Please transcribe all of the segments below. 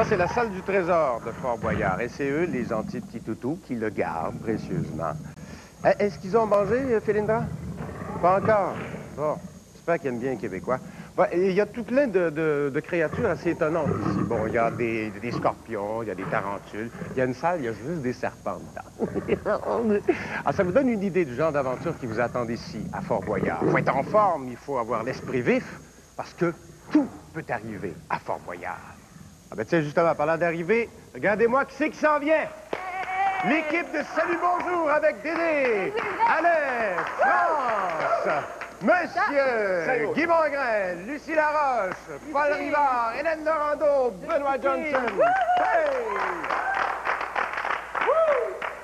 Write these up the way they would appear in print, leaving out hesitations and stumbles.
c'est la salle du trésor de Fort-Boyard. Et c'est eux, les gentils petits toutous, qui le gardent précieusement. Est-ce qu'ils ont mangé, Félindra? Pas encore. Bon, j'espère qu'ils aiment bien les Québécois. Bon, il y a tout plein de créatures assez étonnantes ici. Bon, il y a des scorpions, il y a des tarentules. Il y a une salle, il y a juste des serpents dedans. Alors, ça vous donne une idée du genre d'aventure qui vous attend ici, à Fort-Boyard. Il faut être en forme, il faut avoir l'esprit vif, parce que tout peut arriver à Fort-Boyard. Ah ben tiens, justement, parlant d'arriver, regardez-moi qui c'est qui s'en vient. L'équipe de Salut Bonjour avec Dédé, Alain, France, Monsieur Guy Mongrain, Lucie Laroche, Paul Rivard, Hélène Norando, Benoît Johnson. Hey!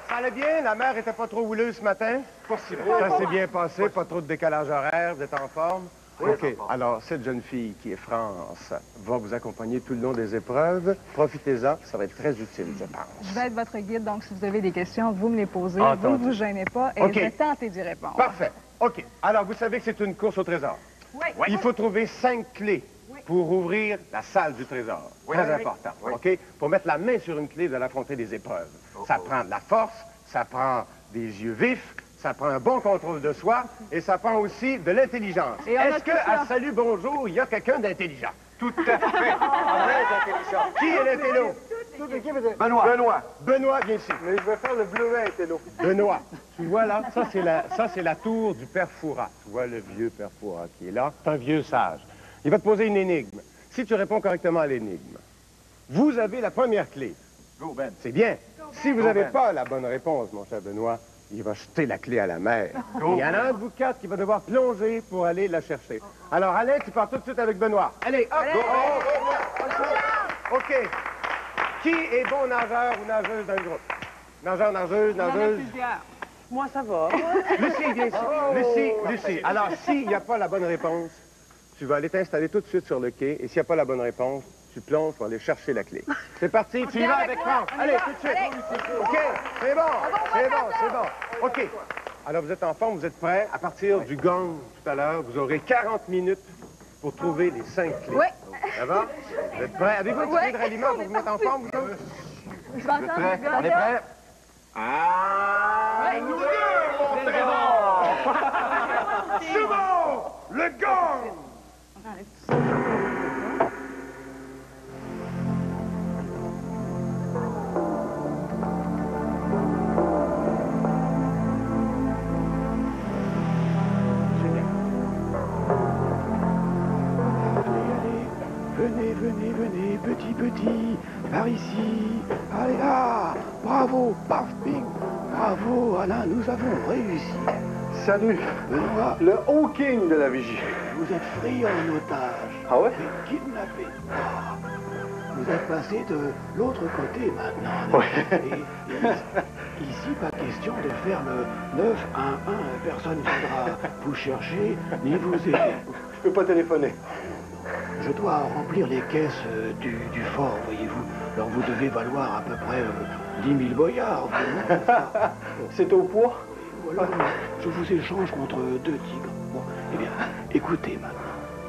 Ça allait bien? La mer était pas trop houleuse ce matin? Pas si bien. Ça s'est bien passé, pas trop de décalage horaire, vous êtes en forme? Oui, OK. Alors, cette jeune fille qui est France va vous accompagner tout le long des épreuves. Profitez-en, ça va être très utile, je pense. Je vais être votre guide, donc si vous avez des questions, vous me les posez. Entendu. Vous ne vous gênez pas et je vais tenter d'y répondre. Parfait. OK. Alors, vous savez que c'est une course au trésor. Oui. Il faut trouver 5 clés pour ouvrir la salle du trésor. Très important. OK? Pour mettre la main sur une clé, vous allez affronter des épreuves. Ça prend de la force, ça prend des yeux vifs, ça prend un bon contrôle de soi et ça prend aussi de l'intelligence. Est-ce qu'à Salut Bonjour, il y a quelqu'un d'intelligent? Tout à fait. Très intelligent. Qui est l'intello? Benoît. Benoît, viens ici. Mais je vais faire le bleuet, intello. Benoît, tu vois là, ça c'est la tour du père Fouras. Tu vois le vieux père Fouras qui est là. C'est un vieux sage. Il va te poser une énigme. Si tu réponds correctement à l'énigme, vous avez la première clé. Go, Ben. C'est bien. Si vous n'avez pas la bonne réponse, mon cher Benoît, il va jeter la clé à la mer. Il y en a un de vous quatre qui va devoir plonger pour aller la chercher. Alors, Alain, tu pars tout de suite avec Benoît. Allez, hop! Go. OK. Qui est bon nageur ou nageuse dans le groupe? Nageur, nageuse. Moi, ça va. Lucie, viens ici. Lucie. Alors, s'il n'y a pas la bonne réponse, tu vas aller t'installer tout de suite sur le quai. Et s'il n'y a pas la bonne réponse, tu plonges pour aller chercher la clé. C'est parti, tu y vas avec France. Allez, tout de suite. OK, c'est bon. OK. Alors, vous êtes en forme, vous êtes prêts? À partir du gong tout à l'heure, vous aurez 40 minutes pour trouver les 5 clés. Oui. Ça va? Vous êtes prêts? Avez-vous un petit peu de ralliement pour vous mettre en forme, vous autres? Je m'entends. On est prêts? Ah! Nous deux, mon trésor! C'est bon! Le gong! Venez, petit, par ici. Allez, là, bravo, paf, ping. Bravo, Alain, nous avons réussi. Salut. Benoît, Le haut king de la vigie. vous êtes pris en otage. Ah ouais? Et kidnappé. Ah, vous êtes passé de l'autre côté maintenant. Ouais. Et ici, pas question de faire le 911. Personne ne viendra vous chercher ni vous aider. Je peux pas téléphoner. Je dois remplir les caisses du fort, voyez-vous. Alors vous devez valoir à peu près 10 000 boyards. C'est au poids? Voilà, je vous échange contre 2 tigres. Bon, eh bien, écoutez maintenant.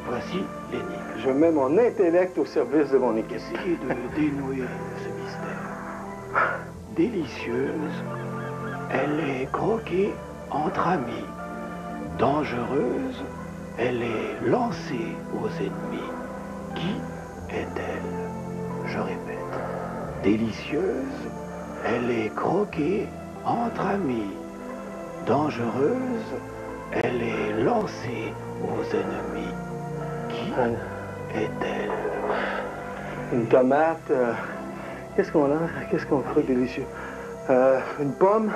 Voici l'énigme. Je mets mon intellect au service de mon équipe. Essayez de dénouer ce mystère. Délicieuse, elle est croquée entre amis. Dangereuse, elle est lancée aux ennemis. Qui est-elle? Je répète. Délicieuse, elle est croquée entre amis. Dangereuse, elle est lancée aux ennemis. Qui est-elle? Une tomate. Qu'est-ce qu'on a? Qu'est-ce qu'on croque délicieux? Une pomme.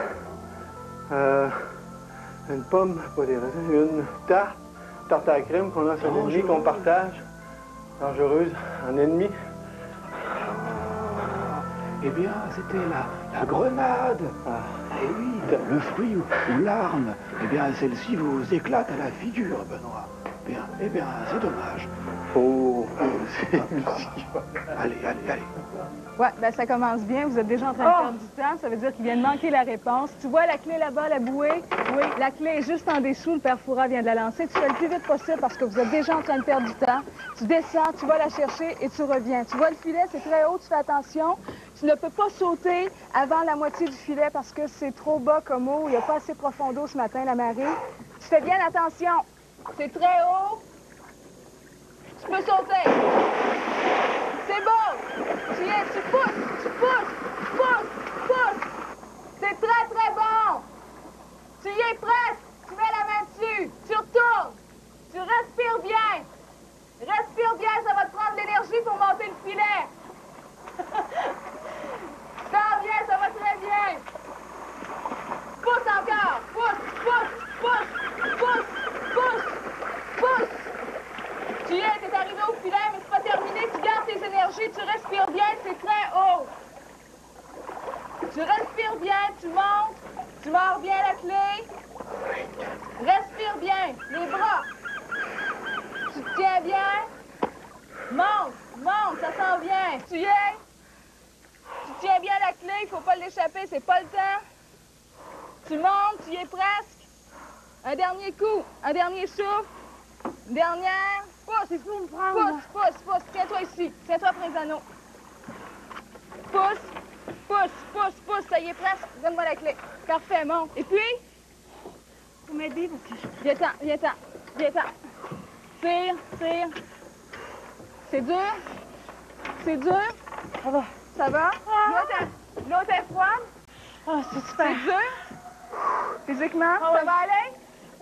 Une pomme, pas des raisins. Une tarte à la crème qu'on a sur l'ennemi, qu'on partage. Dangereuse, un ennemi. Eh bien, c'était la grenade. Eh oui, le fruit ou l'arme. Eh bien, celle-ci vous éclate à la figure, Benoît. Eh bien, c'est dommage. Oh, c'est Allez, allez, allez. Ouais, ben ça commence bien. Vous êtes déjà en train de perdre du temps. Ça veut dire qu'il vient de manquer la réponse. Tu vois la clé là-bas, la bouée? Oui. La clé est juste en dessous. Le père Fouras vient de la lancer. Tu fais le plus vite possible parce que vous êtes déjà en train de perdre du temps. Tu descends, tu vas la chercher et tu reviens. Tu vois le filet, c'est très haut. Tu fais attention. Tu ne peux pas sauter avant la moitié du filet parce que c'est trop bas comme eau. Il n'y a pas assez profond d'eau ce matin, la marée. Tu fais bien attention. C'est très haut. Tu peux sauter. C'est beau. Tu y es, tu pousses, tu pousses, tu pousses, tu pousses. C'est très, très bon. Tu y es presque. Tu mets la main dessus. Tu retournes. Tu respires bien. Respire bien, ça va te prendre de l'énergie pour monter le filet. Ça bien, ça va très bien. Pousse encore. Pousse, pousse, pousse, pousse, pousse, pousse. Tu y es, t'es arrivé au filet, mais c'est pas terminé. Tu gardes tes énergies, tu respires bien, c'est très haut. Tu respires bien, tu montes, tu mords bien la clé. Respire bien, les bras. Tu te tiens bien. Monte, monte, ça s'en vient. Tu y es. Tu tiens bien la clé, il faut pas l'échapper, c'est pas le temps. Tu montes, tu y es presque. Un dernier coup, un dernier souffle. Une dernière. Pousse, il faut me prendre. Pousse, pousse, pousse. Tiens-toi ici. Tiens-toi après les anneaux. Pousse, pousse, pousse, pousse. Ça y est presque. Donne-moi la clé. Parfait, monte. Et puis? Faut m'aider parce que je... Viens-t'en, viens-t'en, viens-t'en. Tire, tire. C'est dur? C'est dur? Ça va. Ça va? L'autre est froide? Oh, c'est super. C'est dur? Physiquement? Ça va aller?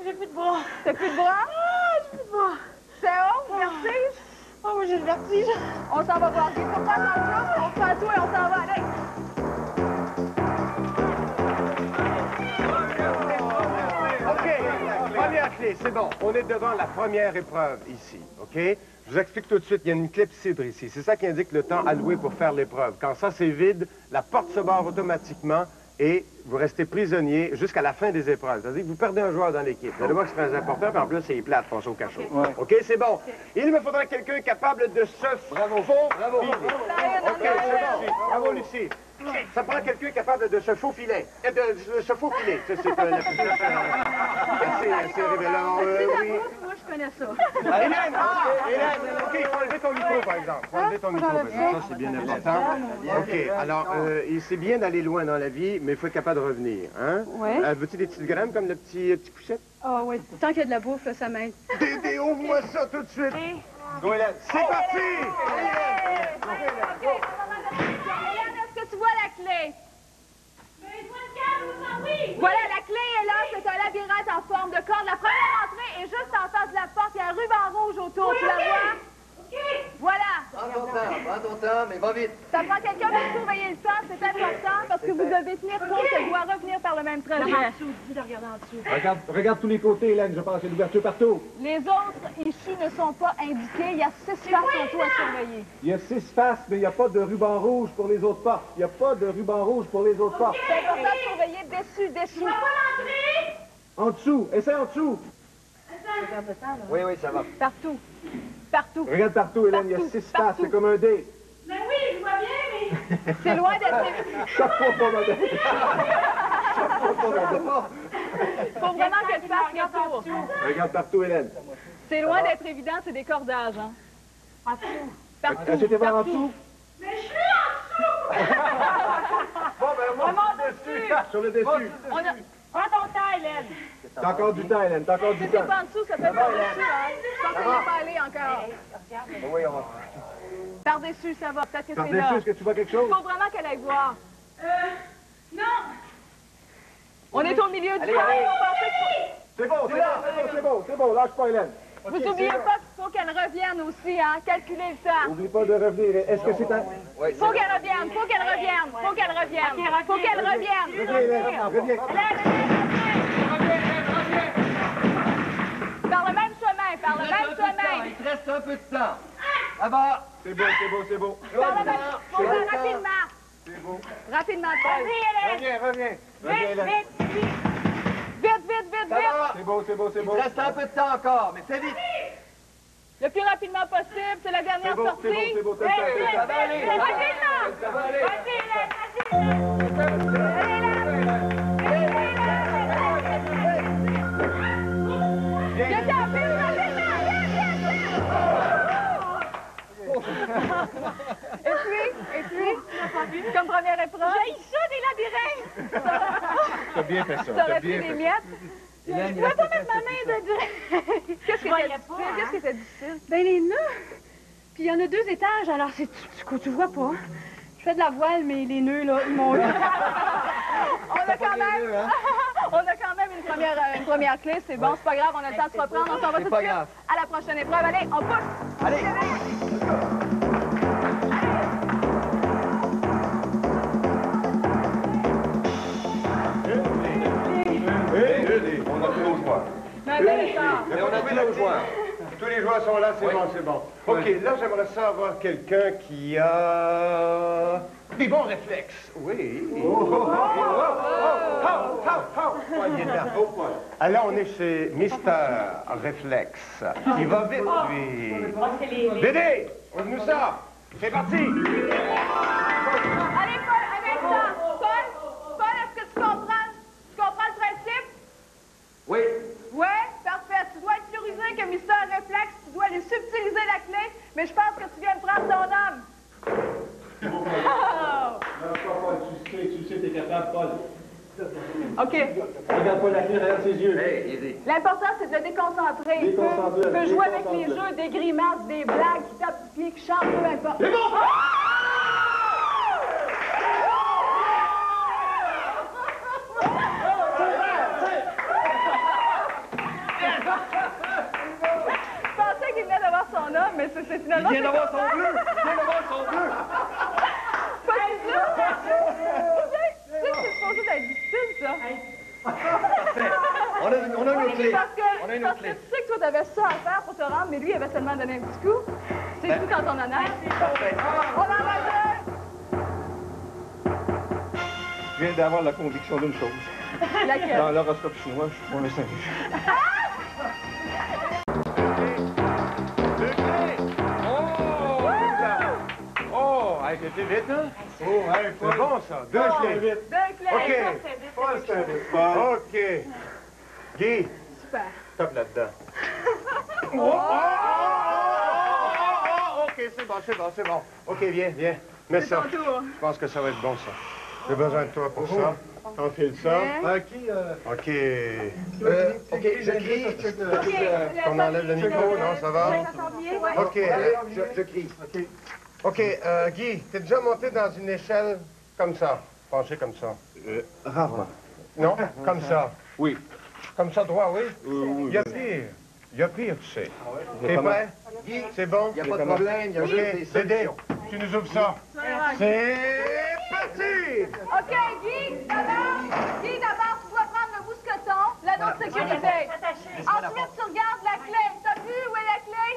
J'ai plus de bras. T'as plus de bras? Ah, j'ai plus de bras. C'est haut? Vertige? Oh, moi, j'ai le vertige. On s'en va voir. Faut pas s'en on prend tout et on s'en va. Allez! OK, première clé, c'est bon. On est devant la première épreuve ici, OK? Je vous explique tout de suite, il y a une clepsydre ici. C'est ça qui indique le temps alloué pour faire l'épreuve. Quand ça, c'est vide, la porte se barre automatiquement et vous restez prisonnier jusqu'à la fin des épreuves. C'est-à-dire que vous perdez un joueur dans l'équipe. Vous allez voir que c'est très important, puis en plus, c'est plate, passer au cachot. Ouais. OK, c'est bon. Il me faudra quelqu'un capable de se faufiler. OK, c'est bon. Bravo, Lucie. Ça prend quelqu'un capable de se faufiler. De se faufiler. C'est révélant. Oui. Moi, je connais ça. Hélène, OK, il faut enlever ton micro, par exemple. Faut enlever ton micro, par exemple. Ça, c'est bien important. OK, alors, c'est bien d'aller loin dans la vie, mais il faut être capable de revenir, hein? Oui. Veux-tu des petites grammes comme le petit poussette? Ah oui. Tant qu'il y a de la bouffe, là, ça m'aide. Ouvre-moi ça tout de suite. Go, Hélène. C'est parti! Hélène, est-ce que tu vois la clé? Voilà, la clé est là. C'est un labyrinthe en forme de corde. La première entrée est juste en face de la porte. Il y a un ruban rouge autour. Tu la vois? Voilà. Prends ton temps, mais va vite. Ça prend quelqu'un pour surveiller le temps. C'est important parce que vous devez tenir compte qu'elle doit revenir par le même trajet. Regarde tous les côtés, Hélène, je pense qu'il y a l'ouverture partout. Les autres issues ne sont pas indiquées. Il y a 6 faces en tout à surveiller. Il y a 6 faces, mais il n'y a pas de ruban rouge pour les autres portes. Il n'y a pas de ruban rouge pour les autres portes. C'est important de surveiller dessus. En dessous, essaie en dessous. Oui, ça va. Partout. Partout. Regarde partout, Hélène, il y a 6 faces, c'est comme un dé. Mais oui, je vois bien, mais... C'est loin d'être... Chaque fois qu'on a dé. Faut vraiment qu'elle fasse le tour. Regarde partout, Hélène. C'est loin d'être évident, c'est des cordages, hein. Partout. Est-ce que tu es voir en dessous? Mais je suis en dessous! Bon, ben, moi, dessus. Sur le dessus. Prends ton temps, Hélène. T'as encore du temps, Hélène, t'as encore du Si c'est temps. pas en dessous, ça peut pas dessus, hein. Je pense qu'elle n'est pas allée encore. Oui, on va. Par-dessus, ça va. Peut-être que Par c'est là. dessus, est-ce que tu vois quelque chose? Il faut vraiment qu'elle aille voir. Non! On est au milieu du Allez, temps. allez. C'est bon, lâche pas, Hélène. Vous n'oubliez pas qu'il faut qu'elle revienne aussi, hein. Calculez le temps. N'oublie pas de revenir. Est-ce que c'est un... Oui, Faut qu'elle revienne, faut qu'elle revienne, faut qu'elle revienne. Faut qu'elle revienne. Reviens, Hélène, reviens. Par le même chemin, par le même chemin. Il te reste un peu de temps. Là-bas. C'est beau. Par le même... Faut faire rapidement. C'est beau. Rapidement, Paul. Reviens, Hélène. Vite. C'est beau. Il te reste un peu de temps encore, mais fais vite. Le plus rapidement possible, c'est la dernière sortie. C'est bon, Ça va aller. Ça va aller. Et puis, comme première épreuve... J'ai ça des labyrinthes. T'as bien fait ça. T'aurais pris des miettes. Je ne pouvais pas mettre ma main dedans. Qu'est-ce qui était difficile? Qu'est-ce qui était difficile? Ben, les nœuds. Puis il y en a 2 étages, alors c'est tu vois pas. Je fais de la voile, mais les nœuds, là, ils m'ont eu. On a quand même une première clé, c'est bon, c'est pas grave, on a le temps de se reprendre, on s'en va tout de suite à la prochaine épreuve. Allez, on pousse! Allez! On a tous nos joueurs. Mais on a tous nos joueurs. Tous les joueurs sont là, c'est bon, c'est bon. OK, là, j'aimerais ça avoir quelqu'un qui a... des bons réflexes. Oui. Alors, on est chez Mister Réflexe. Il va vite, lui. Dédé, ouvre-nous ça. C'est parti. Allez, Paul, un instant. Paul, est-ce que tu comprends le principe? Oui. Oui, parfait. Tu dois être plus rusé que Mister Réflexe. Tu dois aller subtiliser la clé, mais je pense que tu viens de prendre ton homme. Oh! Paul, tu sais, t'es capable, Paul. OK. Regarde pas la clé derrière ses yeux. Hey, easy. L'important, c'est de le déconcentrer. Il peut jouer avec les jeux, des grimaces, des blagues, qui tape du pied, qui chante, peu importe. C'est bon! Je pensais qu'il venait d'avoir son homme, mais c'est finalement... Il vient d'avoir son bleu! Il vient d'avoir son bleu! Pas du tout! Tu sais que c'est supposé d'être difficile, ça. Parfait. On a une autre clé. On a une autre Parce que clé. tu sais que toi, t'avais ça à faire pour te rendre, mais lui, il avait seulement donné un petit coup. C'est tout en ton honneur. Parfait. On en va deux. Je viens d'avoir la conviction d'une chose. Laquelle? Dans l'horoscope chinois, je suis pour le Saint-Michel. Oh, hey, t'étais vite, hein? Oh, hey, Paul. C'est bon, ça. Deux clés. Deux clés. OK. Paul, c'est un vite. Paul. OK. Guy, Super. tape là-dedans. OK, c'est bon. OK, viens. Mets ça. Ton tour. Je pense que ça va être bon, ça. J'ai besoin de toi pour ça. Enfile ça. OK. OK, je crie. On enlève le micro, non, ça va? OK. Je crie. OK, Guy, t'es déjà monté dans une échelle comme ça? Penché comme ça? Rarement. Non? Comme ça? Oui. Comme ça, droit, oui? Oui. Il y a pire, tu sais. T'es prêt? Guy, C'est bon? il n'y a pas de problème, il y a OK, juste des Dédé, solutions. tu nous ouvres ça. C'est parti! OK, Guy, d'abord, tu dois prendre le mousqueton, l'anneau de sécurité. Ensuite, tu regardes la clé. T'as vu où est la clé?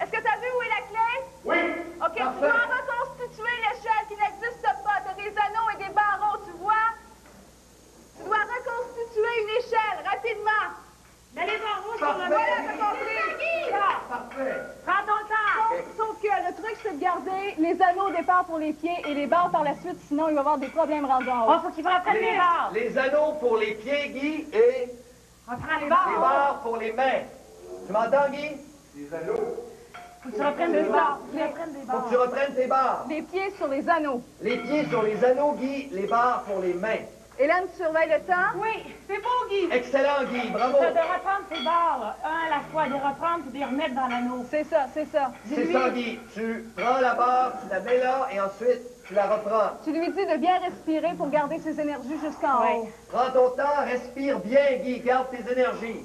Est-ce que t'as vu où est la clé? Oui. OK, tu dois reconstituer l'échelle qui n'existe pas. T'as des anneaux et des barreaux, tu vois? Tu dois reconstituer une échelle, rapidement. Mais les barreaux sur le Voilà, t'as compris. Parfait. Prends ton temps. Sauf que le truc, c'est de garder les anneaux au départ pour les pieds et les barres par la suite, sinon il va y avoir des problèmes rendus en haut. Oh, faut qu'il prenne les barres. Les anneaux pour les pieds, Guy, et On prend les les barres. barres pour les mains. Tu m'entends, Guy? Faut que tu reprennes des barres. Faut que tu reprennes des Faut barres. que tu reprennes tes barres. Les pieds sur les anneaux. Les pieds sur les anneaux, Guy, les barres pour les mains. Hélène, tu surveilles le temps? Oui, c'est beau, Guy. Excellent, Guy, bravo. C'est de reprendre tes barres, là, un à la fois, de les reprendre puis de les remettre dans l'anneau. C'est ça, c'est ça. C'est ça, Guy. Tu prends la barre, tu la mets là, et ensuite, tu la reprends. Tu lui dis de bien respirer pour garder ses énergies jusqu'en haut. Prends ton temps, respire bien, Guy, garde tes énergies.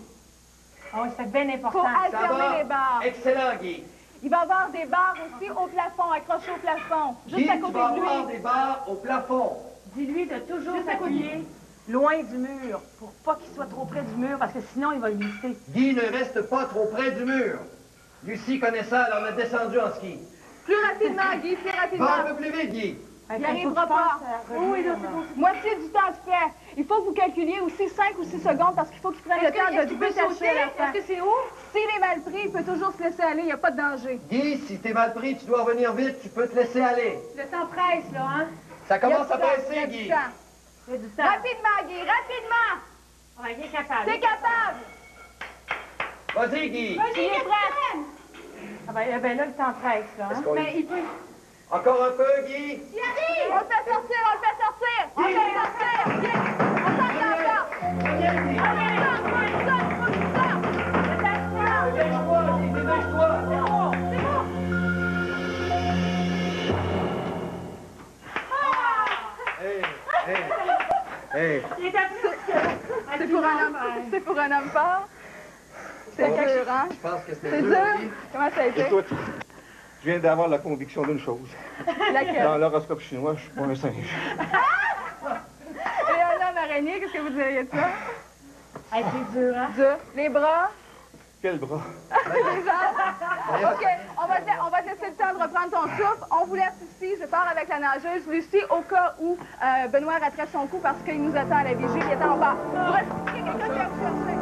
Oh, c'est bien important. Faut Ça alterner va? les barres. Excellent, Guy. Il va y avoir des barres aussi au plafond, accrochées au plafond, juste Guy, à tu côté vas de avoir lui. des barres au plafond. Dis-lui de toujours s'appuyer loin du mur pour pas qu'il soit trop près du mur parce que sinon il va glisser. Guy, ne reste pas trop près du mur. Lucie connaît ça, elle en a descendu en ski. Plus rapidement, Guy, plus Va rapidement. un peu plus vite, Guy. Il n'y arrivera pas. Oui, là, c'est possible. Moitié du temps de fait. Il faut que vous calculiez aussi 5 ou 6 secondes parce qu'il faut qu'il prenne le temps de détacher à la fin. Est-ce que c'est haut? S'il est mal pris, il peut toujours se laisser aller, il n'y a pas de danger. Guy, si t'es mal pris, tu dois revenir vite, tu peux te laisser aller. Le temps presse, là, hein? Ça Il y a commence du à temps, il y presser, a du Guy. temps. Il y a du temps. Rapidement, Guy, rapidement. On est capable. T'es capable. Vas-y, Guy. Tu es prête. Ah ben là, le temps presse, là, hein? Mais il peut... Encore un peu, Guy. Tu y arrives. On le fait sortir, on le fait sortir. On le fait sortir. Viens. On s'en encore. Allez, Dépêche-toi, Guy, dépêche-toi. Hey. Il est absent. C'est pour un homme fort. C'est dur, hein? Je pense que C'est c'était dur. Comment ça a été? Écoute, je viens d'avoir la conviction d'une chose. Laquelle? Dans l'horoscope chinois, je suis pas un singe. Et un homme araignée, qu'est-ce que vous diriez de ça? C'est dur, hein? Dur. Les bras? Quel bras? Les jambes? OK, on va te laisser le temps de reprendre ton souffle. On vous laisse ici. Je pars avec la nageuse Lucie au cas où Benoît rattrape son coup parce qu'il nous attend à la vigie. Il est en bas. Vous restez, quelqu'un qui vient vous chercher.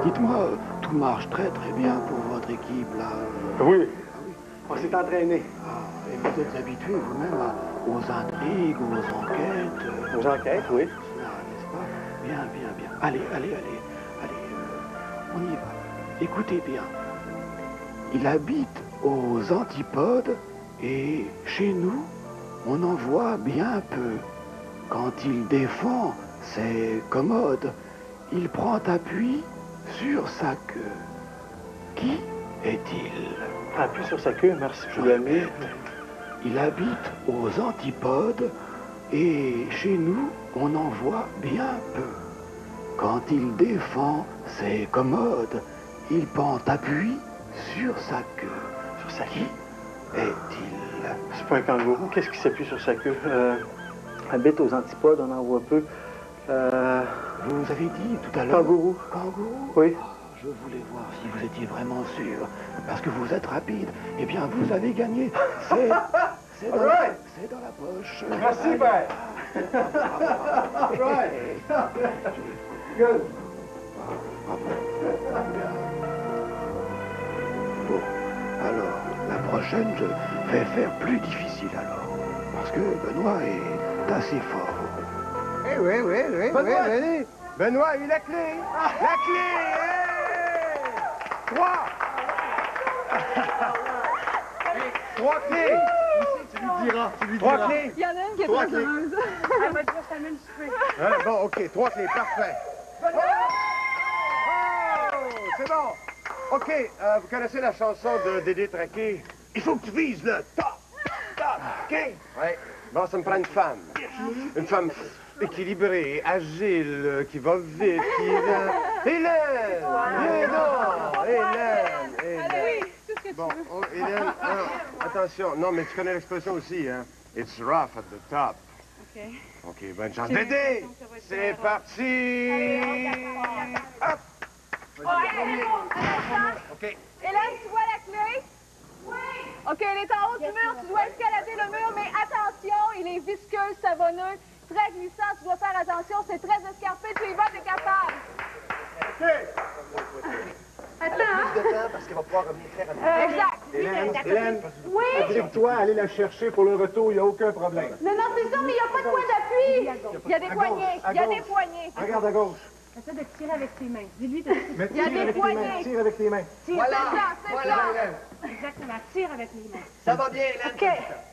Dites-moi, tout marche très très bien pour votre équipe là. Oui. On s'est entraîné. Ah, et vous êtes habitué vous-même aux intrigues, aux enquêtes. Aux enquêtes, oui. Cela, n'est-ce pas? Bien, bien, bien. Allez, on y va. Écoutez bien. Il habite aux antipodes et chez nous, on en voit bien peu. Quand il défend, c'est commode. Il prend appui sur sa queue. Qui est-il? Appuie sur sa queue, merci Je pour l'ami. répète, il habite aux antipodes et chez nous, on en voit bien peu. Quand il défend, c'est commode. Il prend appui sur sa queue. Sur sa Qui queue? est-il? C'est pas un kangourou. Qu'est-ce qui s'appuie sur sa queue? Habite aux antipodes, on en voit peu. Vous avez dit tout à l'heure... Kangourou. Kangourou? Oui. Ah, je voulais voir si vous étiez vraiment sûr. Parce que vous êtes rapide. Eh bien, vous avez gagné. C'est dans la poche. Merci, père. Right. Good. Bravo. Bon, alors, la prochaine, je vais faire plus difficile alors. Parce que Benoît est assez fort. Oui. Benoît a eu la clé. La clé. Hey! 3 clés. Tu lui diras. 3 clés. Il y en a une qui est très heureuse. Elle va dire ça mène cheveux. Bon, OK, 3 clés, parfait. Oh, c'est bon. OK, vous connaissez la chanson de Dédé Traqué? Il faut que tu vises le top, OK? Oui. Bon, ça me prend une femme. Une femme équilibrée, agile, qui va vite, qui... Hélène! Hélène! Oui, tout ce que tu Bon, veux. oh, Hélène, alors, attention. Non, mais tu connais l'expression aussi, hein? It's rough at the top. OK. OK, bonne chance. Dédé! C'est parti! Hop! OK. Hélène, tu vois la clé? Oui. OK, elle est en haut du mur. Tu dois escalader le mur, mais attention, il est visqueux, savonneux, très glissant. Tu dois faire attention, c'est très escarpé. Tu y vas, t'es capable. Attends, hein? De temps parce qu'elle va pouvoir revenir très rapidement. Exact. Hélène, Oui. dirige-toi, allez la chercher pour le retour, il n'y a aucun problème. Non, c'est ça, mais il n'y a pas de point d'appui. Il y a des poignées. Il y a des poignées. Regarde à gauche. Essaie de tirer avec tes mains. Dis-lui de... Mais Il y a tire des avec tes poignées. mains. Tire avec tes mains. Voilà, C'est voilà, ça. Hélène. Exactement. Tire avec les mains. Ça va bien, Hélène. OK.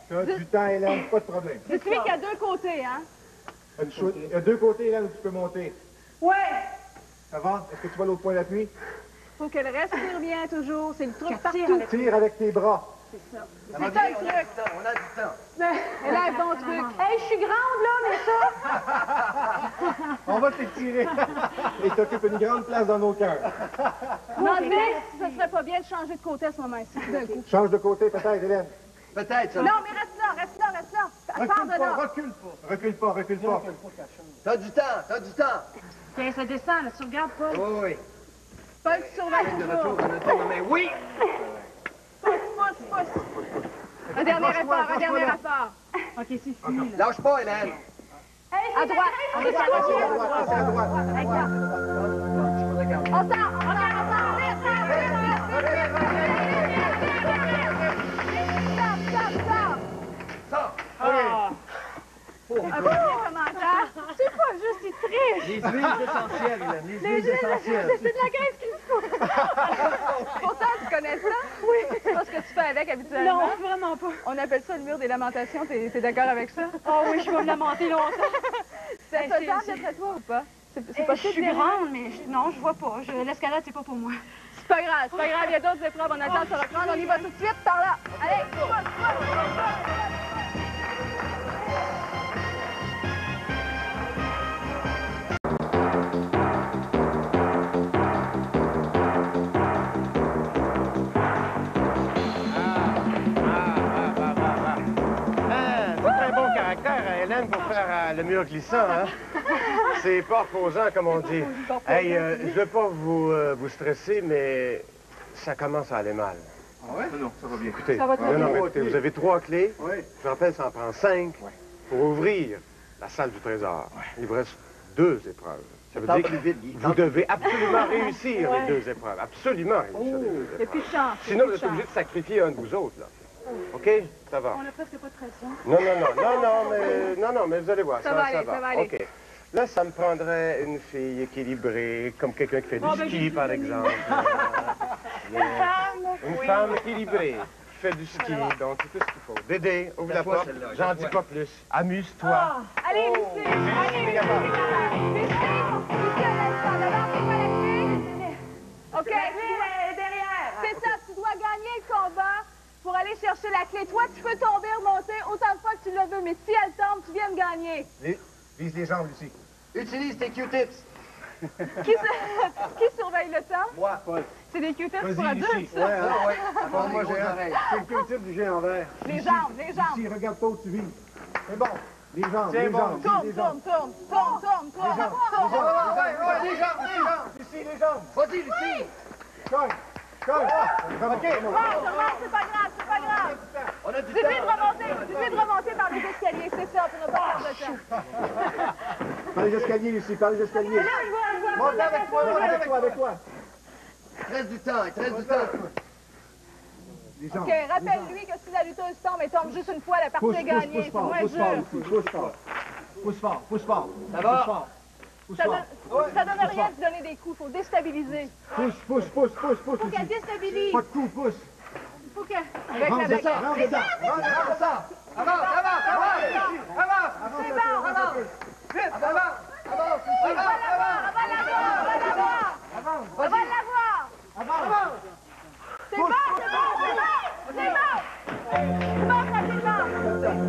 Tu as du temps, Hélène, pas de problème. C'est celui qui a deux côtés, hein? Il y a deux côtés, Hélène, où tu peux monter. Ouais. Ça va? Est-ce que tu vois l'autre point d'appui? Faut qu'elle respire bien toujours. C'est le truc Tire partout. avec- Tire avec tes bras. C'est ça Ça va le bien, truc. on a du temps. Élève ton truc. Hey, je suis grande, là, mais ça... On va t'étirer. Et t'occupes une grande place dans nos cœurs. Non, mais ça serait pas bien de changer de côté à ce moment-ci, tout d'un coup. Change de côté, peut-être, Hélène. Peut-être, ça. Non, mais reste là. Pars de là. Recule pas. T'as du temps. Tiens, ça descend, là. Tu regardes pas. Oui. Paul, tu surveilles De toujours. retour, on a le temps de main. Oui! pousse. Un dernier effort, un dernier effort. OK, c'est fini, là. Lâche pas, Hélène. À droite. On est à droite. On sort, on sort. Un premier commentaire. C'est pas juste, c'est triste. Les huiles essentielles, Hélène. Les huiles essentielles. C'est de la graisse qu'il faut. Pourtant, tu connais ça? Oui. C'est pas ce que tu fais avec habituellement? Non, vraiment pas. On appelle ça le mur des lamentations. T'es d'accord avec ça? Oh oui, je vais me lamenter longtemps. C'est faisable d'après toi ou pas? C'est Je possible? suis grande, mais non, je vois pas. L'escalade, c'est pas pour moi. C'est pas grave, c'est pas grave. Il y a d'autres épreuves. On a le temps de se reprendre. On y va tout de suite par là. Allez, C'est un bon caractère, Hélène, pour faire le mur glissant, hein? C'est pas reposant, comme on dit. Hey, je veux pas vous stresser, mais ça commence à aller mal. Ah ouais? Non, ça va bien. Écoutez, Ça va très non, bien. mais écoutez, vous avez 3 clés. Oui. Je vous rappelle, ça en prend 5 pour ouvrir la salle du trésor. Il vous reste 2 épreuves. Ça veut dire que vous devez absolument réussir les 2 épreuves. Absolument réussir les 2 il n'y a épreuves. plus de chance. Sinon, vous êtes obligé de sacrifier un de vous autres, là. OK? Ça va. On a presque pas de pression. Non, mais vous allez voir, Ça va aller, ça va aller. OK. Là, ça me prendrait une fille équilibrée, comme quelqu'un qui fait du ski, par exemple. Une femme équilibrée, qui fait du ski, donc c'est tout ce qu'il faut. Dédé, ouvre la porte, j'en dis pas plus. Amuse-toi. Allez, Lucie! Allez, Lucie! Lucie, à l'instant, devant, c'est pas la clé? OK. Derrière. C'est ça, tu dois gagner le combat pour aller chercher la clé. Toi, tu peux tomber, remonter autant de fois que tu le veux, mais si elle tombe, tu viens de gagner. Vise les jambes, Lucie. Utilise tes Q-tips. Qui surveille le temps? Moi, Paul. C'est des Q-tips pour adultes, ça. Ouais. Bon, moi, j'ai oreilles. C'est le Q-tip du géant vert. Les jambes, les jambes. Ici, regarde pas où tu vis. C'est bon. Les jambes, C'est les bon. jambes. Tourne, les jambes. tourne. Les jambes. Ici, les jambes. Vas-y, Lucie. Colle. OK. Remonte, c'est pas grave. On a du Dis-lui temps. de remonter par les escaliers, c'est ça, pour ne pas perdre de temps. Par les escaliers, Lucie, par les escaliers. Monte avec toi, monte avec toi. Avec toi. Il te reste du temps, il te reste du temps. Les jambes. OK, rappelle-lui que si la lutteuse tombe, elle tombe juste une fois, la partie est gagnée. C'est moins pousse fort, dur. Lucie, pousse fort. Pousse fort, pousse fort. Ça va? Pousse fort. Pousse Ça fort. donne rien de donner des coups, faut déstabiliser. Pousse, Faut Lucie. qu'elle déstabilise. Pas de coups, pousse. Faut que... Avec la Rentre baguette. dedans, rentre dedans. Avance, avance. C'est bon, avance. Vite, avance. Avance, Lucie. On va l'avoir. C'est bon, rapidement. Rapide. Non, un peu fort. Sors.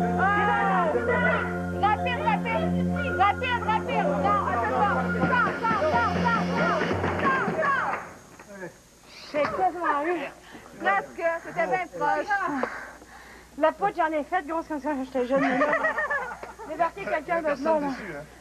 J'ai quasiment eu. Presque, c'était bien proche. La pote, j'en ai fait, grosse, comme ça, quand j'étais jeune. Mais là, débarquer quelqu'un de là, là.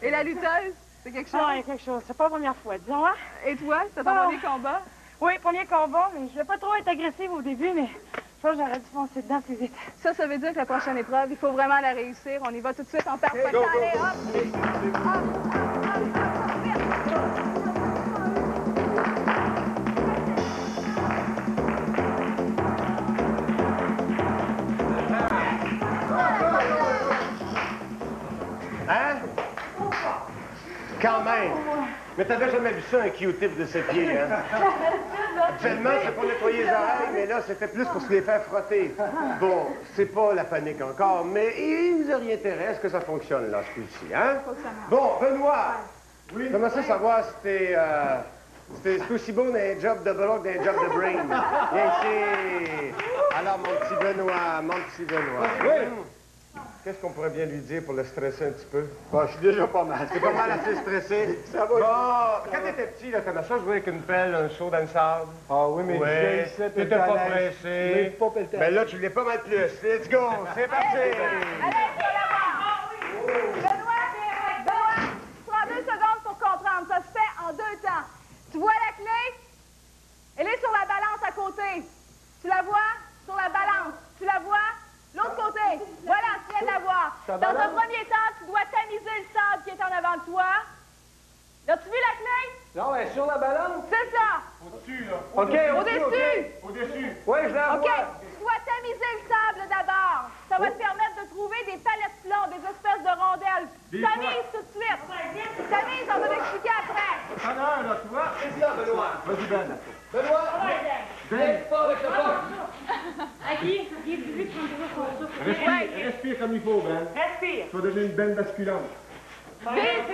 Et la lutteuse, c'est quelque chose? Ah, il y a quelque chose. C'est pas la première fois, disons, hein? Et toi, c'est ton premier combat? Oui, premier combat, mais je voulais pas trop être agressive au début, mais je pense que j'aurais dû foncer dedans plus vite. Ça veut dire que la prochaine épreuve, il faut vraiment la réussir. On y va tout de suite, on perd pas de temps. Allez, hop! Hein? Quand même. Mais t'avais jamais vu ça, un Q-tip de 7 pieds, hein? Actuellement, c'est pour nettoyer les oreilles, mais là, c'était plus pour se les faire frotter. Bon, c'est pas la panique encore, mais il vous orienterait à ce que ça fonctionne, là, ce coup-ci, hein? Bon, Benoît, comment ça savoir si t'es aussi beau d'un job de bras que d'un job de brain? Viens ici. Alors, mon petit Benoît. Oui? Qu'est-ce qu'on pourrait bien lui dire pour le stresser un petit peu? Bon, je suis déjà pas mal. C'est pas mal assez stressé. Ça va. Bon, quand t'étais petit, là, comme ça, je voyais avec une pelle, un seau dans le sable. Ah oui, mais Ouais, j'ai t'étais pas pressé. Mais là, tu l'es pas mal plus. Let's go, c'est parti! Allez, tu vas l'avoir. Benoît, prends 2 secondes pour comprendre. Ça se fait en 2 temps. Tu vois la clé? Elle est sur la balance à côté. Tu la vois? Sur la balance. Tu la vois? L'autre côté. Voilà, tu viens de la voir. Dans un premier temps, tu dois tamiser le sable qui est en avant de toi. As-tu vu la clé? Non, elle est sur la balance. C'est ça. Au-dessus, là. OK, Au-dessus. Au-dessus. Oui, je la OK. vois. Tu dois tamiser le sable d'abord. Ça va te permettre de trouver des palettes plans, des espèces de rondelles. Tamise tout de suite. Tamise, on va t'expliquer après. T'en as un, là, tu vois? C'est ça, Benoît. Vas-y, Ben. Benoît, viens pas avec le poc. Respire comme il faut, Ben. Respire. Tu vas devenir une benne basculante. Vise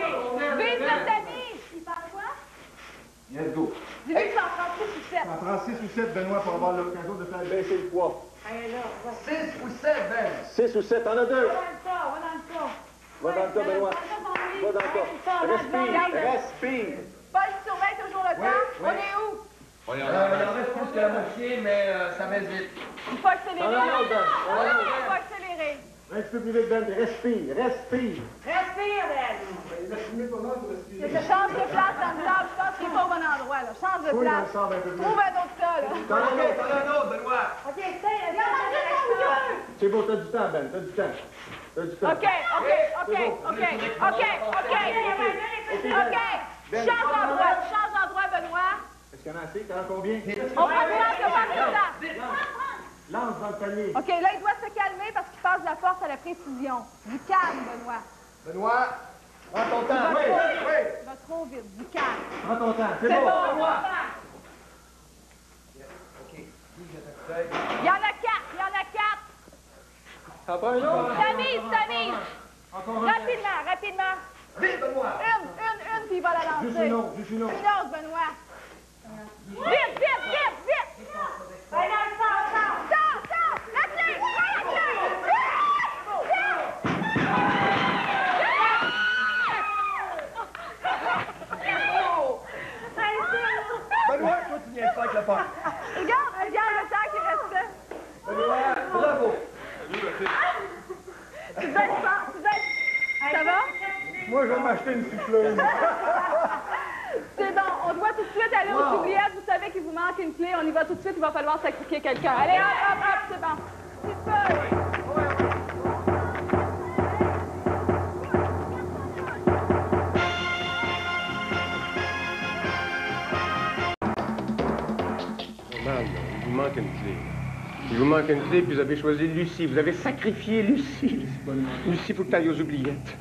le tamise. Il parle quoi? Let's go. Dis-lui que c'est en 36 ou 7. Ça prend 6 ou 7, Benoît, pour avoir l'occasion de faire baisser le poids. 6 ou 7, Ben. 6 ou 7, t'en as 2. Va dans le tas. Va dans le tas, Benoît. Va dans le tas. Respire. Paul, tu surveilles toujours le temps. On est où? Il en reste plus que la moitié, mais ça baisse vite. Il faut accélérer. Non, Ben. Il faut accélérer. Un petit peu plus vite, Ben. Respire. Respire, Ben. Change de place dans le sable. Je pense qu'il est pas au bon endroit, là. Change de Oui, dans place. le sable un peu plus. Trouve un autre tas, là. T'en as un autre, Benoît. OK, viens. C'est beau, t'as du temps, Ben. T'as du temps. T'as du temps. OK. Change d'endroit, Benoît. Est-ce qu'il y en a assez? T'en as combien? On prend le temps de faire le temps. Lance dans le panier. OK, là, il doit se calmer parce qu'il passe de la force à la précision. Du calme, Benoît. Benoît, prends ton temps. Oui. Il va trop vite. Du calme. Prends ton temps. C'est C'est bon. bon, Benoît. OK. Il y en a 4. T'en prends un autre? Tamise. Encore un. Rapidement. Vite, Benoît. Une, puis il va la lancer. Juste une autre. Une autre, Benoît. Vite. Allez, sors. La clé. Benoît, toi, tu viens pas avec le poc. Regarde le temps qui restait. Benoît, bravo. Tu baisses. Ça va? Moi, je vais m'acheter une souffleuse. C'est bon, on doit tout de suite aller aux oubliettes. Vous savez qu'il vous manque une clé. On y va tout de suite, il va falloir sacrifier quelqu'un. Allez, hop, c'est bon. Petite feuille. Il vous manque une clé. Il vous manque une clé, puis vous avez choisi Lucie. Vous avez sacrifié Lucie. Lucie, il faut que tu ailles aux oubliettes.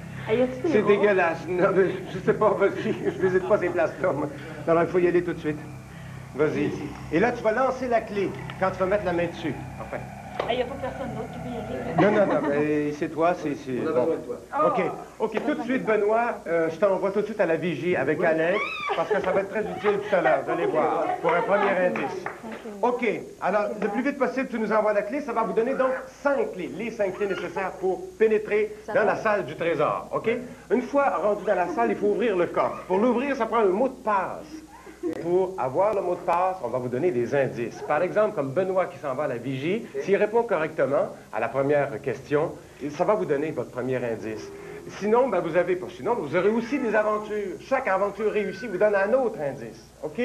C'est dégueulasse. Non, mais je sais pas, vas-y. Je visite pas ces places-là, moi. Non, il faut y aller tout de suite. Vas-y. Et là, tu vas lancer la clé quand tu vas mettre la main dessus. Enfin. Il n'y a pas personne d'autre qui peut y aller. Non, mais c'est toi, c'est... Bon. OK, tout de suite, Benoît, je t'envoie tout de suite à la vigie avec Alain, parce que ça va être très utile tout à l'heure, vous allez voir, pour un premier indice. OK, alors, le plus vite possible, tu nous envoies la clé, ça va vous donner donc 5 clés, les 5 clés nécessaires pour pénétrer dans la salle du trésor, OK? Une fois rendu dans la salle, il faut ouvrir le coffre. Pour l'ouvrir, ça prend un mot de passe. Pour avoir le mot de passe, on va vous donner des indices. Par exemple, comme Benoît qui s'en va à la vigie, s'il répond correctement à la première question, ça va vous donner votre premier indice. Sinon, ben, vous aurez aussi des aventures. Chaque aventure réussie vous donne un autre indice. OK?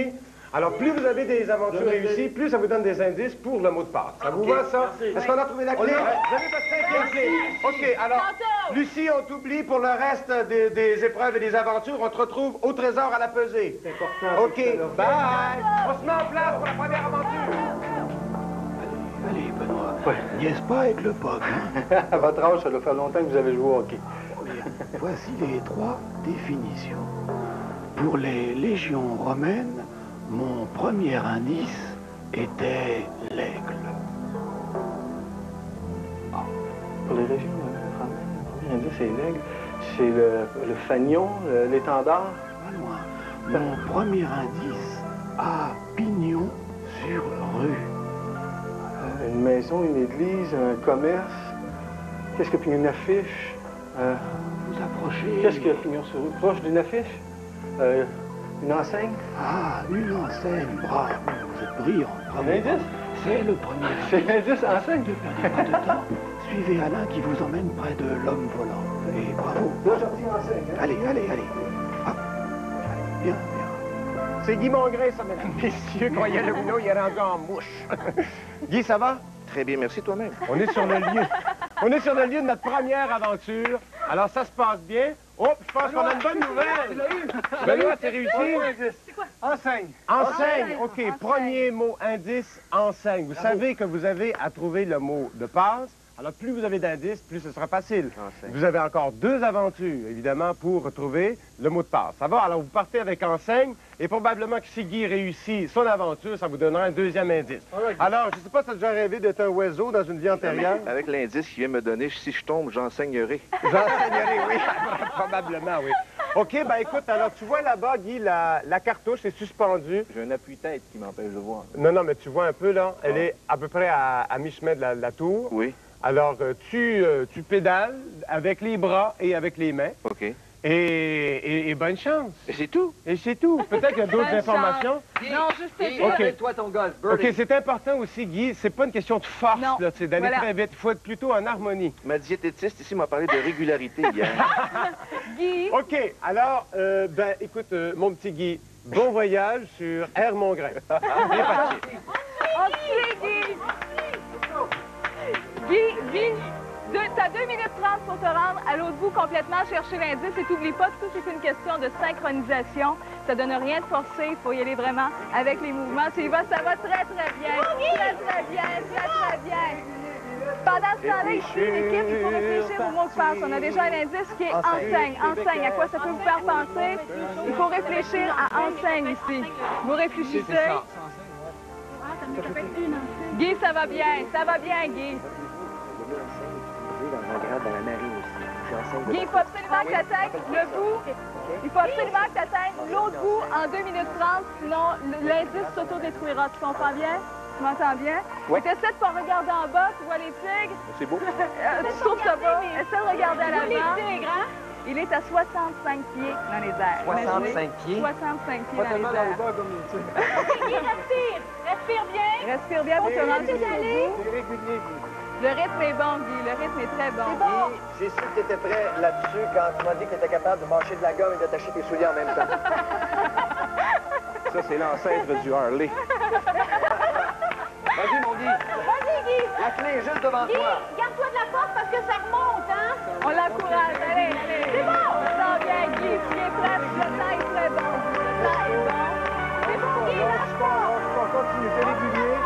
Alors, plus vous avez des aventures réussies, plus ça vous donne des indices pour le mot de passe. Ça vous va, ça? Est-ce qu'on a trouvé la clé? Vous avez votre cinquième clé. OK, alors, Lucie, on t'oublie pour le reste des épreuves et des aventures. On te retrouve au trésor à la pesée. C'est important. OK, bye! On se met en place pour la première aventure. Allez, Benoît. Niaise pas avec le POC, hein? À votre âge, ça doit faire longtemps que vous avez joué au hockey. Voici les 3 définitions. Pour les légions romaines, mon premier indice était l'aigle. Pour les régions romaines, le premier indice, c'est l'aigle. C'est le fanion, l'étendard. Pas loin. Mon premier indice a pignon sur rue. Une maison, une église, un commerce. Qu'est-ce que puis une affiche? Vous approchez... Qu'est-ce qu'il y a pignon sur rue? Proche d'une affiche? Une enseigne? Ah, une enseigne, bravo, vous êtes brillant, bravo. Un indice? C'est le premier. C'est l'indice, enseigne? Ne perdez pas de temps. Suivez Alain qui vous emmène près de l'homme volant. Et bravo. Là, j'en dis enseigne. Hein? Allez. Hop. Allez, bien. C'est Guy Mongrain, ça, mesdames, messieurs. Croyez-le ou non, il est rendu en mouche. Guy, ça va? très bien, merci toi-même. On est sur le lieu. On est sur le lieu de notre première aventure. Alors, ça se passe bien. Oh, je pense qu'on a une bonne nouvelle. Benoît, t'as réussi? C'est quoi? Enseigne. Enseigne. OK. Enseigne. Premier mot indice, enseigne. Vous savez que vous avez à trouver le mot de passe. Alors, plus vous avez d'indices, plus ce sera facile. Enseigne. Vous avez encore 2 aventures, évidemment, pour retrouver le mot de passe. Ça va? Alors, vous partez avec enseigne, et probablement que si Guy réussit son aventure, ça vous donnera un 2e indice. Alors, je ne sais pas si tu as déjà rêvé d'être un oiseau dans une vie antérieure. Avec l'indice qu'il vient me donner, si je tombe, j'enseignerai. J'enseignerai, oui. Probablement, oui. OK, ben écoute, alors tu vois là-bas, Guy, la cartouche est suspendue. J'ai un appui-tête qui m'empêche de voir. Non, mais tu vois un peu, là, elle est à peu près à mi-chemin de la tour. Oui. Alors, tu pédales avec les bras et avec les mains. OK. Et bonne chance. Et c'est tout? Et c'est tout. Peut-être qu'il y a d'autres Bonne informations. Non, juste te dire. OK. toi ton golf, OK, c'est important aussi, Guy. C'est pas une question de force, Non. là. C'est d'aller Voilà. très vite. Il faut être plutôt en harmonie. Ma diététiste ici m'a parlé de régularité hier. Guy, OK. Alors, ben, écoute, mon petit Guy, bon voyage sur Air Montgrain. Bien parti. on te suit, Guy. Guy, t'as 2 minutes 30 pour te rendre à l'autre bout complètement, chercher l'indice et t'oublie pas que tout c'est une question de synchronisation. Ça donne rien de forcé, il faut y aller vraiment avec les mouvements. Tu y vas, ça va très, très bien. Très bien, très bien. Pendant ce temps-là, ici, l'équipe, il faut réfléchir au mot de passe. On a déjà un indice qui est enseigne. Enseigne, à quoi ça peut vous faire penser? Il faut réfléchir à enseigne ici. Vous réfléchissez. Guy, ça va bien, Guy. Guy, il faut absolument que tu atteignes le bout. Il faut absolument que tu atteignes l'autre bout en 2 minutes 30, sinon l'indice s'autodétruira. Tu comprends bien? Tu m'entends bien? Ouais. Tu essaies de pas regarder en bas, tu vois les tigres? C'est beau. Tu trouves ça beau? Essaie de regarder à l'avant. Il est à 65 pieds dans les airs. 65 pieds? 65 pieds dans les airs. Guy, respire bien. Respire bien pour te rendre tu jusqu'au aller? bout. C'est régulier, Guy. Le rythme est bon, Guy. Le rythme est très bon. J'ai su que tu étais prêt là-dessus quand tu m'as dit que tu étais capable de mâcher de la gomme et d'attacher tes souliers en même temps. Ça, c'est l'ancêtre du Harley. Vas-y, mon Guy. Vas-y, Guy. La clé est juste devant Guy, toi. garde-toi de la porte parce que ça remonte, hein? On l'encourage. Allez, allez. C'est bon. Ça vient, Guy. Tu es prêt. Le temps est très bon. Le temps est bon. C'est bon, Guy, lâche pas. On continue, c'est régulier.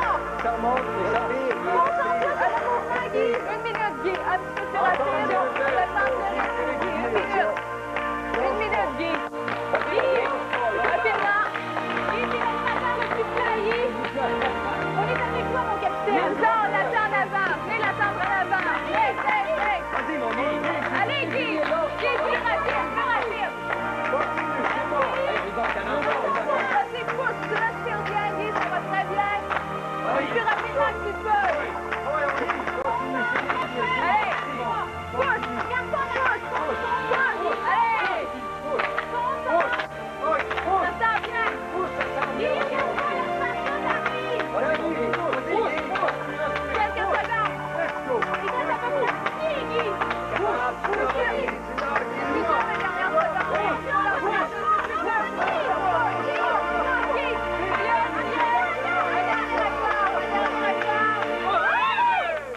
Ça remonte et ça vire. Concentre-toi sur le mouvement, Guy. 1 minute, Guy. Un petit peu plus rapide. Le temps de rythme, Guy. 1 minute. 1 minute, Guy. Guy, rapidement. Guy, t'es l'animateur le plus flyé. On est avec toi, mon capitaine. Ça, on l'attend en avant. Venez l'attendre en avant. Hey, hey, hey. Vas-y, mon Guy. Allez, Guy. Guy, plus rapide, plus rapide. Vas-y, pousse. Tu respires bien, Guy. Ça va très bien. Plus rapidement que tu peux. Allez. Pousse. Allez. Ça sent bien. Guy, regarde-moi, l'animation t'arrive. Quelques secondes. Il reste à peu près 10 pieds, Guy.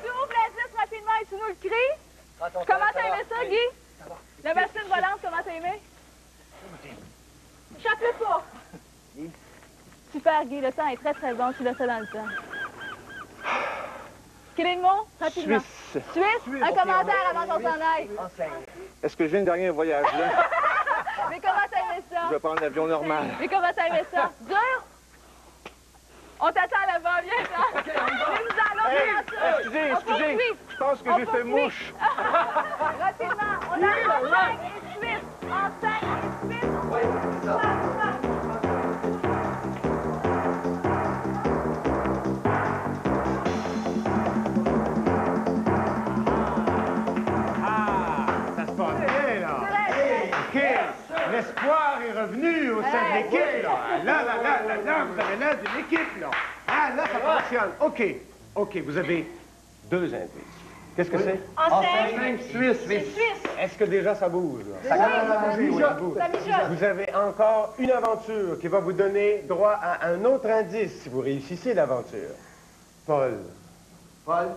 Tu ouvres l'indice rapidement et tu nous le cries. Comment t'as aimé ça, Guy? La machine volante, comment t'as aimé? Chape-le pas. Super, Guy, le temps est très, très bon. Tu l'as fait dans le temps. Quel est le mot? Rapidement. Suisse. Un commentaire avant qu'on s'en aille. Est-ce que je viens de gagner un voyage là? Mais comment t'as aimé ça? Je vais prendre l'avion normal. Mais comment t'as aimé ça? Dur? On t'attend là-bas, viens, ça. Nous allons Hey, faire ça. excusez, On excusez. poursuit. Je pense que On j'ai fait poursuit. mouche. Rapidement, on a enseigne et Suisse. Enseigne et Suisse. Oui, c'est ça. Ah, ça se passe bien, là. OK. L'espoir est revenu au sein de l'équipe, là. Là, vous avez l'air d'une équipe, là. Ah, là, ça fonctionne. OK. OK, vous avez 2 indices. Qu'est-ce que c'est? Enseigne. Suisse. Est-ce que déjà ça bouge, là? Ça commence à bouger, oui. Ça bouge. Ça mijote. Vous avez encore une aventure qui va vous donner droit à un autre indice si vous réussissez l'aventure. Paul. Paul?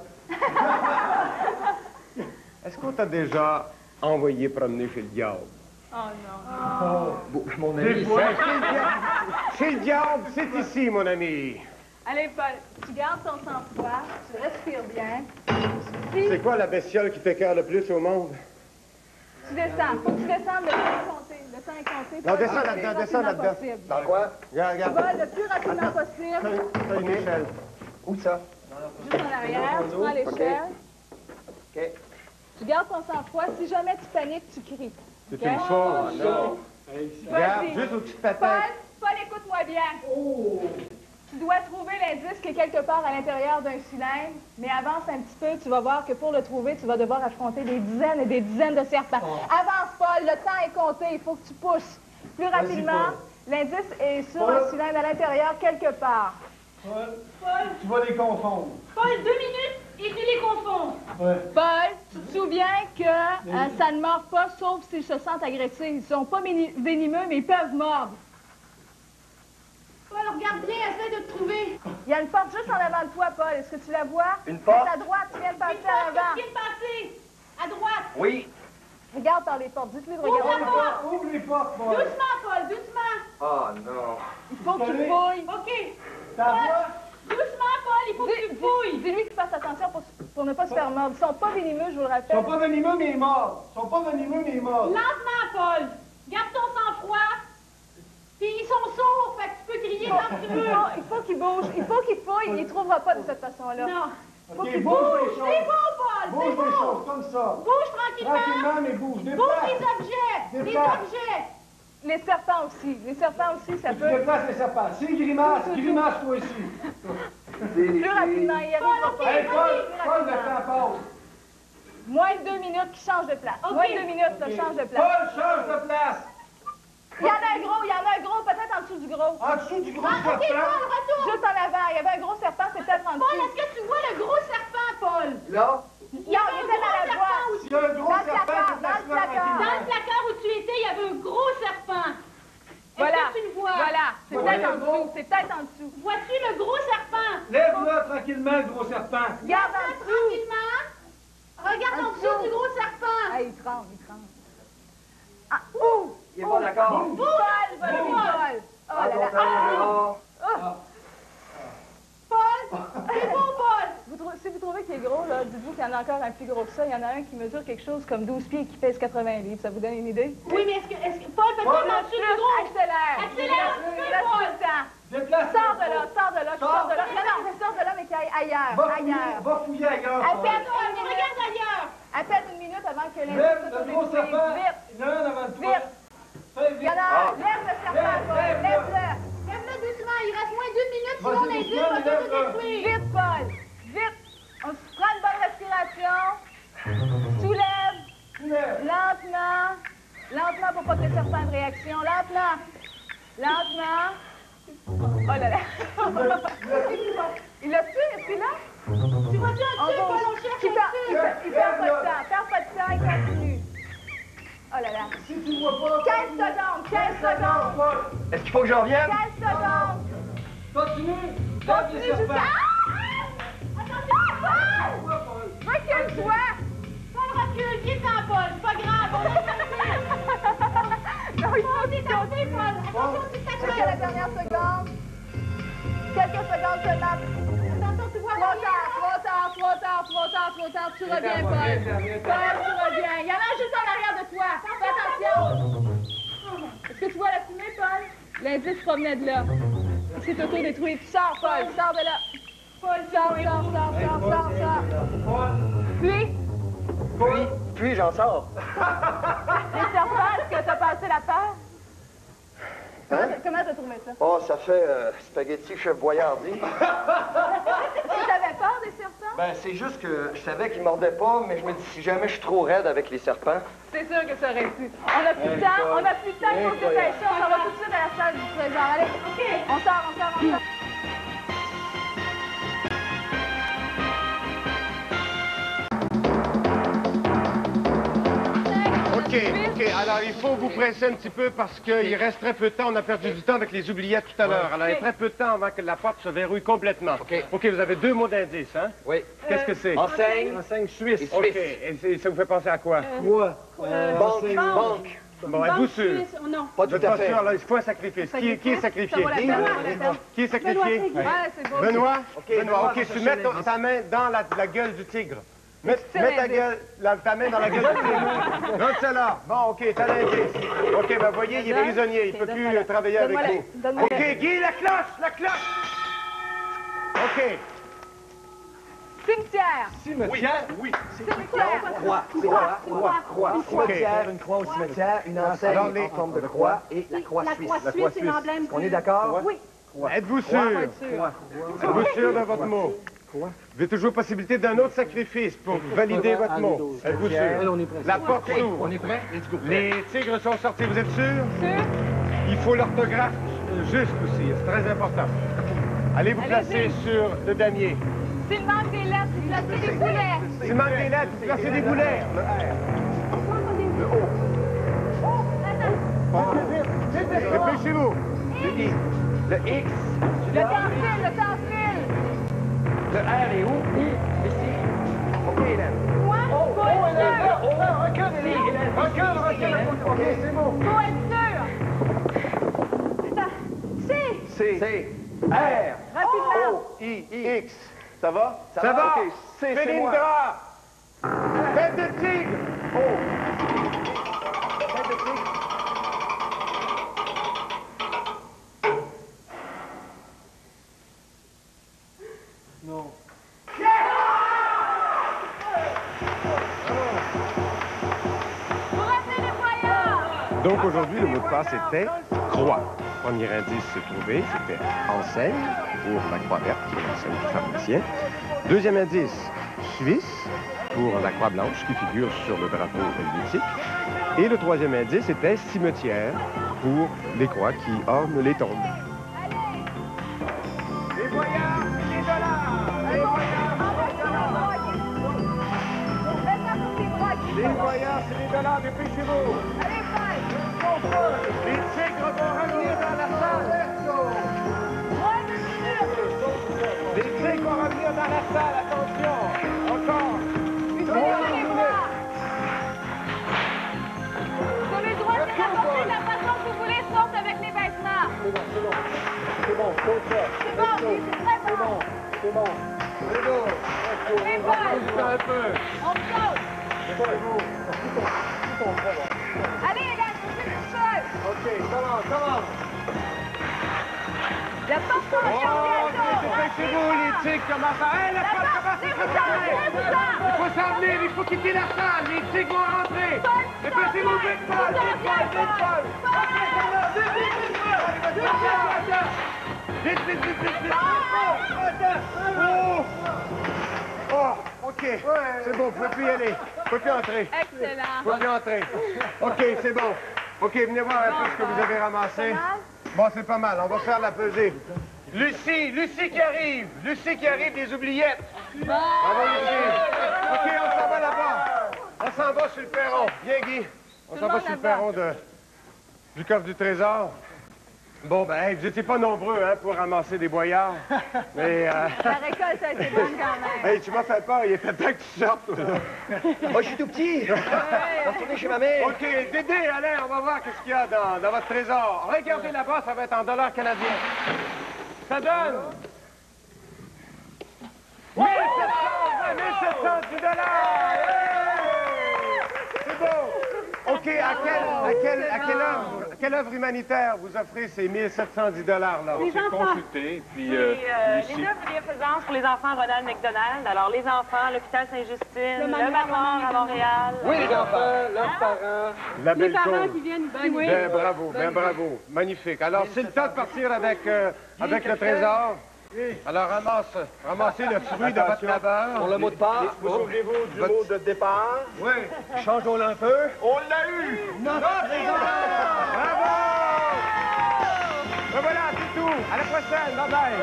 Est-ce qu'on t'a déjà envoyé promener chez le diable? Oh non. Mon ami, Chez le diable, c'est ici, mon ami. Allez, Paul, tu gardes ton sang-froid, tu respires bien. Puis, C'est quoi la bestiole qui t'écœure le plus au monde? tu descends. Faut que tu descendes, le temps est compté. Le temps est compté. Non, Paul, descends le là-dedans, plus descends rapidement là-dedans. possible. dans quoi? Regarde, Tu regarde. vas le plus rapidement possible, T'as une échelle. Où ça? juste en arrière, tu prends l'échelle. OK. Tu gardes ton sang-froid. Si jamais tu paniques, tu cries. C'est OK? une chose. Non. Regarde, Vas-y. juste au-dessus de ta Paul, tête. Paul, écoute-moi bien. Tu dois trouver l'indice qui est quelque part à l'intérieur d'un cylindre, mais avance un petit peu, tu vas voir que pour le trouver, tu vas devoir affronter des dizaines et des dizaines de serpents. Avance, Paul, le temps est compté, il faut que tu pousses plus rapidement. L'indice est sur Paul. le cylindre à l'intérieur quelque part. Paul, tu vas les confondre. Paul, 2 minutes et tu les confonds. Ouais. Paul, tu te souviens que ça ne mord pas, sauf s'ils se sentent agressés. Ils sont pas venimeux, mais ils peuvent mordre. Paul, regarde bien, essaie de te trouver. Il y a une porte juste en avant de toi, Paul. Est-ce que tu la vois? Une porte? C'est à droite, tu viens de Une passer porte à l'avant. qui vient de passer. À droite. Oui. Regarde par les portes. Dites-lui de Ouvre regarder. la porte. Ouvre les portes, Paul. Doucement, Paul, doucement. Oh non. Il faut que tu Allez. fouilles. OK. Ta voix? Doucement, Paul, il faut que tu fouilles. Dis-lui qu'il fasse attention pour ne pas se faire mordre. Ils sont pas venimeux, je vous le Ils rappelle. sont pas venimeux, mais ils mordent. Ils sont pas venimeux, mais ils mordent. Lentement, Paul. Garde ton sang-froid. Puis ils sont sourds, fait que tu peux crier tant que tu veux. Il faut qu'il bouge. Il faut qu'il fouille. Il ne trouvera pas de cette façon-là. Non. Faut OK, qu'il bouge bouge. les C'est choses. bon, Paul, c'est Bouge les bon. choses, comme ça. Bouge tranquillement. Tranquillement, mais bouge. Bouge Déplace. les objets. Les Déplace. objets. Les serpents aussi. Les serpents aussi, ça Tu peut. déplaces les serpents. Si grimace, grimace toi ici. Plus rapidement, il arrive Paul, OK, Hey, Paul, vas-y. Paul, le temps passe. Moins de 2 minutes qui change de place. OK. Moins de 2 minutes, ça OK. change de place. Paul, change de place. Il y en a un gros, il y en a un gros, peut-être en dessous du gros. En dessous du gros OK, Paul, serpent. retourne. Juste en avant. Il y avait un gros serpent, c'est peut-être en Paul, dessous. est-ce que tu vois le gros serpent, Paul? Là? Il était dans la boîte. S'il y a un gros Dans le serpent, placard, déplace-le dans le placard. Dans le tranquillement. placard où tu étais, il y avait un gros serpent. Est-ce Voilà. que tu le vois? Voilà. C'est Voilà. peut-être en dessous. C'est peut-être en dessous. Vois-tu le gros serpent? Lève-le tranquillement, le gros serpent. Regarde en Descends dessous. tranquillement. Regarde en dessous du gros serpent. Ah, il tremble, il tremble. Ah, ouh! Il est pas d'accord. Paul, vas-y, Paul. Oh là là. Ah! Paul! C'est bon, Paul. Si vous trouvez qu'il est gros, là, dites-vous qu'il y en a encore un plus gros que ça. Il y en a un qui mesure quelque chose comme 12 pieds et qui pèse 80 livres. Ça vous donne une idée? Oui, mais est-ce que Paul, peut-être en dessous du gros? Accélère! Accélère un petit peu, Reste Paul. tout le temps. Déplace-le. Sors de là, sors de là, sors de là. Non, non, sors de là, mais qu'il aille ailleurs, ailleurs. Va fouiller ailleurs. À Paul. peine Paul, une minute. regarde ailleurs. À peine une minute avant que Lève l'indice le gros soit serpent. vite. Il y en a un avant de toi. Vite. Très Il vite. y en a un. Lève le serpent, Paul. Lève-le. Lève-le. Lève-le doucement, il reste moins d'1 minute, Vas-y, sinon l'indice doucement, va tout te lève-le. détruire. Vite, Paul. Vite. On se prend une bonne respiration. Soulève. Lève. Lentement. Lentement pour pas que le serpent ait de réaction. Lentement. Lentement. Oh là là. Il l'a tué, est-ce là? Tu vois-tu un dessus, Paul, on cherche un dessus. Il perd pas de temps. Perd pas de temps, il continue. Oh là là. Si tu vois pas... 15 secondes. 15 secondes. Paul. Est-ce qu'il faut que je revienne? 15 secondes. Continue. Lève Continue les jusqu'à... serpents. Attention, Paul! Recule-toi! Paul, recule, viens-t'en, Paul, c'est pas grave, on a terminé. Non, il faut On est assez, Paul. Attention, tu Jusqu'à t'accroches. la dernière seconde. Quelques secondes seulement. Attention, tu vois Trop rien. tard, trop tard, trop tard, trop tard, trop tard. Tu reviens, Paul. Paul, tu reviens. Il y en a un juste en arrière de toi. Fais attention. Est-ce que tu vois la fumée, Paul? L'indice provenait de là. Il s'est auto-détruit. Tu sors, Paul. Sors de là. Paul, sors. Puis j'en sors. Les serpents, est-ce que t'as passé la peur? Comment t'as trouvé ça? Oh, ça fait spaghetti chef boyardie. Est-ce que t'avais peur des serpents? Ben, c'est juste que je savais qu'ils mordaient pas, mais je me dis, si jamais je suis trop raide avec les serpents... C'est sûr que ça aurait pu. On n'a plus de temps, on n'a plus de temps pour que ça. On s'en va tout de suite à la salle du trésor. Allez, OK. On sort. OK. Alors, il faut vous presser un petit peu parce qu'il reste très peu de temps. On a perdu du temps avec les oubliettes tout à l'heure. Alors, il y a très peu de temps avant que la porte se verrouille complètement. OK, vous avez 2 mots d'indice, hein? Oui. Qu'est-ce que c'est? Enseigne. Enseigne suisse. Et OK. suisse. Et ça vous fait penser à quoi? Quoi? Banque. Bon, êtes-vous sûr? Non. Pas Vous tout êtes à pas fait. sûr, là, il faut un sacrifice. Qui est sacrifié? Qui est sacrifié? Ouais, c'est beau. Benoît? OK, Benoît, OK, tu chercher mets l'indice. ta main dans la gueule du tigre. Mets ta main dans la gueule du tigre. Donc, c'est là. Bon, OK, t'as l'indice. OK, ben voyez, il est prisonnier. Il ne peut plus travailler avec vous. OK, Guy, la cloche! OK. Cimetière. Cimetière? Oui. Croix. Cimetière, une croix au cimetière, une enseigne en forme de croix et la croix suisse. La croix suisse, c'est l'emblème. On est d'accord? Oui. Êtes-vous sûr? Êtes-vous sûr de votre mot? Vous avez toujours possibilité d'un autre sacrifice pour valider votre mot. Êtes-vous sûr? La porte s'ouvre. On est prêt? Let's go. Les tigres sont sortis, vous êtes sûr? Sûr? Il faut l'orthographe juste aussi, c'est très important. Allez vous placer sur le damier. S'il manque des lettres, c'est placer des boulets. S'il manque des lettres, vous placez des boulets. Dépêchez-vous. Le X. Le temps file. Le R est où? Ici. OK, Hélène. Moi, faut être sûr. Recule. OK, c'est bon. Faut être sûr. C. R. Rapidement. I. X. Ça va? Ça va? OK, c'est moi. Félindra. Tête de tigre. Tête de tigre. Non. Vous rappelez les voyants. Donc aujourd'hui, le mot de passe était croix. Premier indice trouvé, c'était enseigne pour la croix verte, qui est l'enseigne du pharmacien. Deuxième indice, Suisse pour la croix blanche qui figure sur le drapeau helvétique. Et le troisième indice était cimetière pour les croix qui ornent les tombes. Les voyants, les dollars! Les voyants, c'est les dollars, dépêchez-vous! Les tigres vont revenir dans la salle! Les tigres vont revenir dans la salle, attention! Encore! Vous avez le droit de les rapporter de la façon que vous voulez, sauf avec les vêtements. C'est bon, C'est très bon. c'est bon. Les balles. Un peu! On saute. Allez, les gars, c'est tout seul. OK, comment? La porte va Oh, dépêchez-vous, les tigres commencent à... Hey, la porte commence à se fermer! Il faut s'en venir, il faut quitter la salle, les tigres vont rentrer! Dépêchez-vous, vite, Paul! Vite! Oh, OK, c'est bon, vous pouvez plus y aller. Vous pouvez plus entrer. Excellent. Vous pouvez plus entrer. OK, c'est bon. OK, venez voir un peu ce que vous avez ramassé. Bon, c'est pas mal, on va faire la pesée. Lucie qui arrive des oubliettes. Bravo, Lucie. OK, on s'en va là-bas. On s'en va sur le perron. Viens, Guy. On s'en va sur le perron du coffre du trésor. Bon, ben, hey, vous n'étiez pas nombreux, hein, pour ramasser des boyards. Mais, La récolte a été bonne quand même. hey, tu m'as fait peur, il est fait temps que tu sortes, toi, là. Moi, je suis tout petit. Je vais retourner chez ma mère. OK, Dédé, allez, on va voir qu'est-ce qu'il y a dans votre trésor. Regardez là-bas, ça va être en dollars canadiens. Ça donne 1700 dollars! C'est beau! OK, à quelle œuvre humanitaire vous offrez ces 1710 $-là? Les enfants. Consulté, puis Les œuvres de bienfaisance pour les enfants Ronald McDonald. Alors, les enfants, l'hôpital Sainte-Justine, le manoir à Montréal. Oui, les enfants, leurs parents. La Les belle parents cause. qui viennent ici, oui. Ben bravo. Magnifique. Alors, c'est le temps de partir avec le trésor. Alors, ramassez le fruit de votre labeur. Pour le mot de passe. Vous souvenez-vous du mot de départ? Oui. Changeons-le un peu. On l'a eu! Notre trésor! Bravo! Ben voilà, c'est tout. À la prochaine. Bye-bye.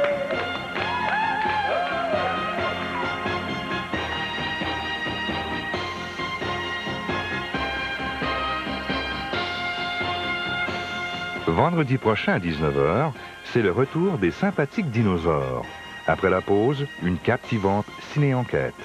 Vendredi prochain à 19h, c'est le retour des sympathiques dinosaures. Après la pause, une captivante ciné-enquête.